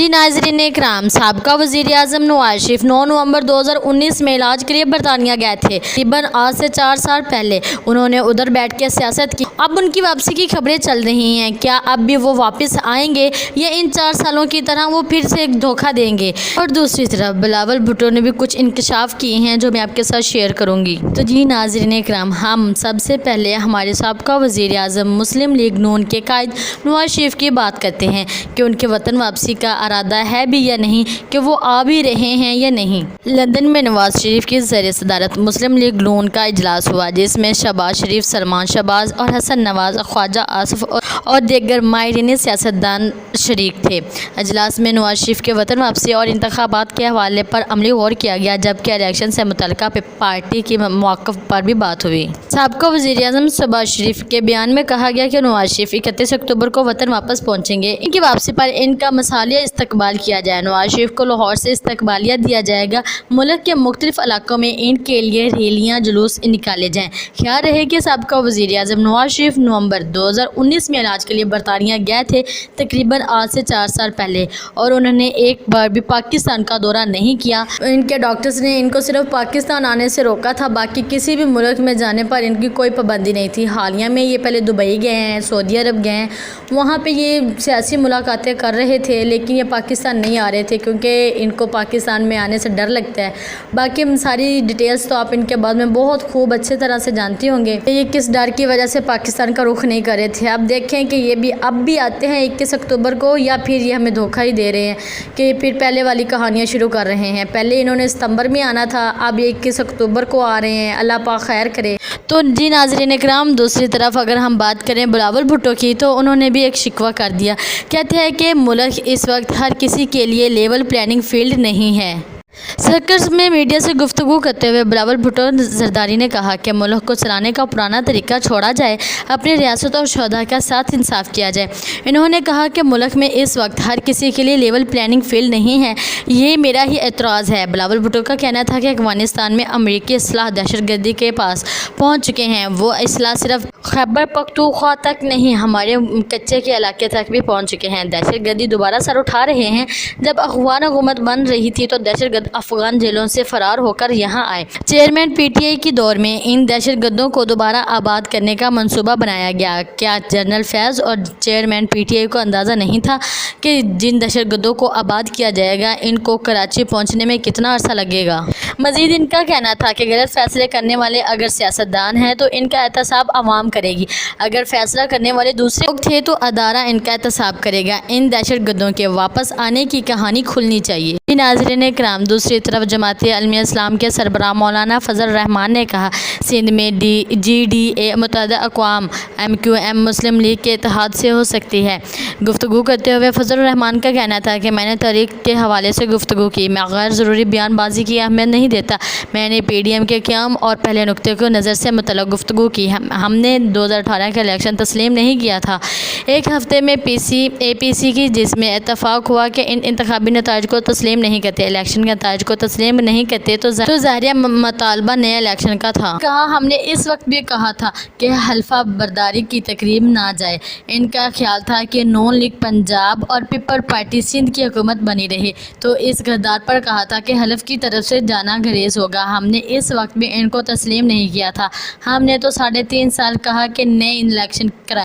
नाज़रीन इकराम, साबका वज़ीर आज़म नवाज शरीफ 9 नवंबर 2019 में इलाज के लिए बरतानिया गए थे। तकरीबन आज से 4 साल पहले उन्होंने उधर बैठ के सियासत की। अब उनकी वापसी की खबरें चल रही हैं। क्या अब भी वो वापस आएंगे या इन 4 सालों की तरह वो फिर से एक धोखा देंगे? और दूसरी तरफ बिलावल भुट्टो ने भी कुछ इंकशाफ किए हैं जो मैं आपके साथ शेयर करूँगी। तो जी नाज़रीन इकराम, हम सबसे पहले हमारे साबका वज़ीर आज़म मुस्लिम लीग नून के कायद नवाज शरीफ की बात करते हैं कि उनके वतन वापसी का इरादा है भी या नहीं, कि वो आ भी रहे हैं या नहीं। लंदन में नवाज शरीफ की ज़रिए सदारत मुस्लिम लीग नून का इजलास हुआ, जिसमें शहबाज शरीफ, सलमान शहबाज और हसन नवाज, ख्वाजा आसिफ और दीगर माहिरीन सियासतदान शरीक थे। इजलास में नवाज शरीफ के वतन वापसी और इंतखाबात के हवाले पर अमली गौर किया गया, जबकि इलेक्शन से मुतल्लिका पार्टी की मौक़िफ़ पर भी बात हुई। साबका वज़ीर आज़म शहबाज शरीफ के बयान में कहा गया कि नवाज शरीफ 31 अक्टूबर को वतन वापस पहुँचेंगे। इनकी वापसी पर इनका मसालिया इस्तकबाल किया जाए। नवाज शरीफ को लाहौर से इस्तकबालिया दिया जाएगा। मुल्क के मुख्तलिफ इलाकों में इनके लिए रैलियाँ, जुलूस निकाले जाएँ। ख्याल रहे कि साबका वज़ीर आज़म नवाज शरीफ नवंबर 2019 में इलाज के लिए बरतानिया गए थे, तकरीबन आज से 4 साल पहले, और उन्होंने एक बार भी पाकिस्तान का दौरा नहीं किया। इनके डॉक्टर्स ने इनको सिर्फ पाकिस्तान आने से रोका था, बाकी किसी भी मुल्क में जाने पर इनकी कोई पाबंदी नहीं थी। हालिया में ये पहले दुबई गए हैं, सऊदी अरब गए हैं, वहाँ पे ये सियासी मुलाकातें कर रहे थे, लेकिन ये पाकिस्तान नहीं आ रहे थे क्योंकि इनको पाकिस्तान में आने से डर लगता है। बाकी सारी डिटेल्स तो आप इनके बाद में बहुत खूब अच्छे तरह से जानती होंगे ये किस डर की वजह से पाकिस्तान का रुख नहीं कर रहे थे। अब देखें कि ये भी अब भी आते हैं 21 अक्टूबर को, या फिर ये हमें धोखा ही दे रहे हैं कि फिर पहले वाली कहानियाँ शुरू कर रहे हैं। पहले इन्होंने सितंबर में आना था, अब 21 अक्टूबर को आ रहे हैं। अल्लाह पाक खैर करे। तो जी नाज़रीन इकराम, दूसरी तरफ अगर हम बात करें बिलावल भुट्टो की, तो उन्होंने भी एक शिकवा कर दिया। कहते हैं कि मुल्क इस वक्त हर किसी के लिए लेवल प्लानिंग फील्ड नहीं है। सर्कस में मीडिया से गुफ्तगू करते हुए बिलावल भुट्टो जरदारी ने कहा कि मुल्क को चलाने का पुराना तरीका छोड़ा जाए, अपनी रियासत और शोधा का साथ इंसाफ किया जाए। इन्होंने कहा कि मुल्क में इस वक्त हर किसी के लिए लेवल प्लानिंग फील्ड नहीं है, ये मेरा ही एतराज़ है। बिलावल भुट्टो का कहना था कि अफगानिस्तान में अमरीकी असलाह दहशतगर्दी के पास पहुँच चुके हैं। वो असलाह सिर्फ खैबर पख्तूनख्वा तक नहीं, हमारे कच्चे के इलाके तक भी पहुँच चुके हैं। दहशतगर्दी दोबारा सर उठा रहे हैं। जब अफगान हुकूमत बन रही थी तो दहशतगर्द अफगान जेलों से फरार होकर यहाँ आए। चेयरमैन पीटीआई की दौर में इन दहशतगर्दों को दोबारा आबाद करने का मंसूबा बनाया गया। क्या जनरल फैज़ और चेयरमैन पीटीआई को अंदाज़ा नहीं था कि जिन दहशतगर्दों को आबाद किया जाएगा, इनको कराची पहुँचने में कितना अरसा लगेगा? मज़ीद इनका कहना था कि गलत फैसले करने वाले अगर सियासतदान हैं तो इनका एहतसाब आवाम करेगी, अगर फैसला करने वाले दूसरे लोग थे तो अदारा इनका एहतसाब करेगा। इन दहशतगर्दों के वापस आने की कहानी खुलनी चाहिए। नाज़रीन इकराम, दूसरी तरफ जमात अलमिया इस्लाम के सरबराह मौलाना फजल रहमान ने कहा, सिंध में GDA मुत्तहिदा अक़वाम MQM मुस्लिम लीग के इत्तेहाद से हो सकती है। गुफ्तगू करते हुए फजल रहमान का कहना था कि मैंने तारीख के हवाले से गुफ्तगू की, मैं गैर ज़रूरी बयानबाजी की अहमियत नहीं देता। मैंने PDM के क़याम और पहले नुक्ते को नज़र से मुतल्लिक़ गुफ्तगू की। हमने 2018 का इलेक्शन तस्लीम नहीं किया था। एक हफ़्ते में APC की, जिसमें इत्तफ़ाक़ हुआ कि इन इंतखाबी नताइज को तस्लीम नहीं करते, इलेक्शन के नताइज को तस्लीम नहीं करते, तो ज़ाहिर मुतालबा नए इलेक्शन का था। कहा हमने इस वक्त भी कहा था कि हल्फा बरदारी की तकरीब ना जाए। इनका ख्याल था कि नून लीग पंजाब और पीपल पार्टी सिंध की हुकूमत बनी रही, तो इस गद्दार पर कहा था कि हल्फ की तरफ से जाना गुरेज होगा। हमने इस वक्त भी इनको तस्लीम नहीं किया था। हमने तो 3.5 साल कहा कि नए इलेक्शन कराए।